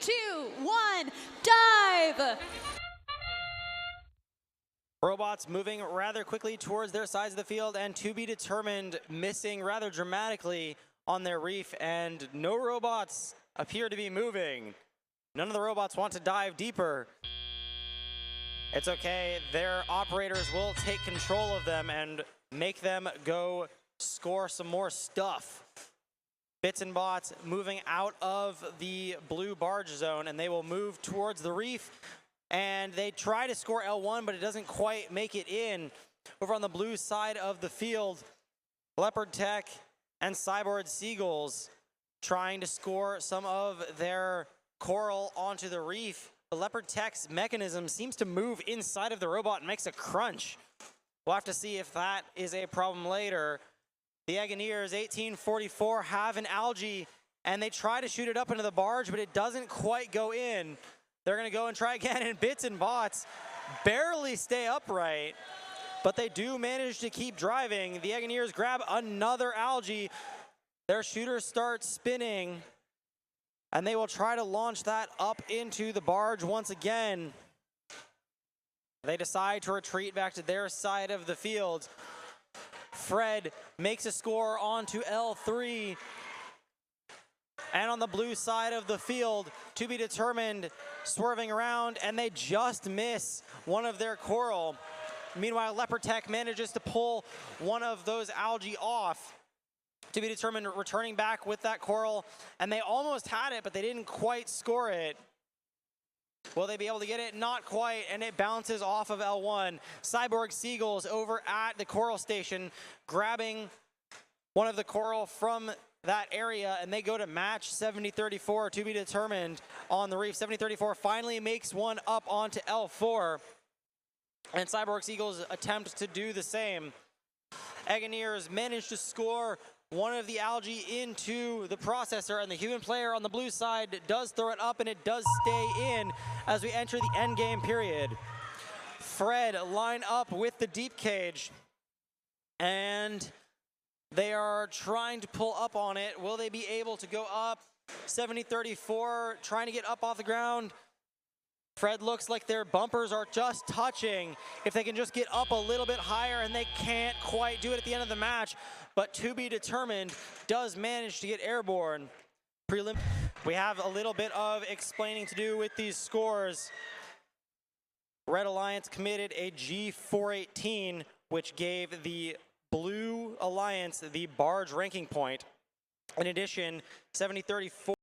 2, 1, dive! Robots moving rather quickly towards their sides of the field, and to be determined missing rather dramatically on their reef, and no robots appear to be moving. None of the robots want to dive deeper. It's okay, their operators will take control of them and make them go score some more stuff. Bits and bots moving out of the blue barge zone, and they will move towards the reef. And they try to score L1, but it doesn't quite make it in. Over on the blue side of the field, Leopard Tech and Cyborg Seagulls trying to score some of their coral onto the reef. The Leopard Tech's mechanism seems to move inside of the robot and makes a crunch. We'll have to see if that is a problem later. The Aggineers, 1844, have an algae, and they try to shoot it up into the barge, but it doesn't quite go in. They're going to go and try again, and Bits and Bots barely stay upright, but they do manage to keep driving. The Aggineers grab another algae. Their shooters start spinning, and they will try to launch that up into the barge once again. They decide to retreat back to their side of the field. Fred makes a score onto L3. And on the blue side of the field, to be determined, swerving around, and they just miss one of their coral. Meanwhile, Leopard Tech manages to pull one of those algae off. To be determined, returning back with that coral, and they almost had it, but they didn't quite score it. Will they be able to get it? Not quite, and it bounces off of L1. Cyborg Seagulls over at the coral station, grabbing one of the coral from that area, and they go to match 7034 to be determined on the reef. 7034 finally makes one up onto L4, and Cyborg Seagulls attempt to do the same. Aggineers manage to score one of the algae into the processor, and the human player on the blue side does throw it up, and it does stay in as we enter the end game period. Fred line up with the deep cage, and they are trying to pull up on it. Will they be able to go up? 7034 trying to get up off the ground. Fred looks like their bumpers are just touching. If they can just get up a little bit higher, and they can't quite do it at the end of the match, but to be determined does manage to get airborne. We have a little bit of explaining to do with these scores. Red Alliance committed a G418, which gave the Blue Alliance the barge ranking point. In addition, 7034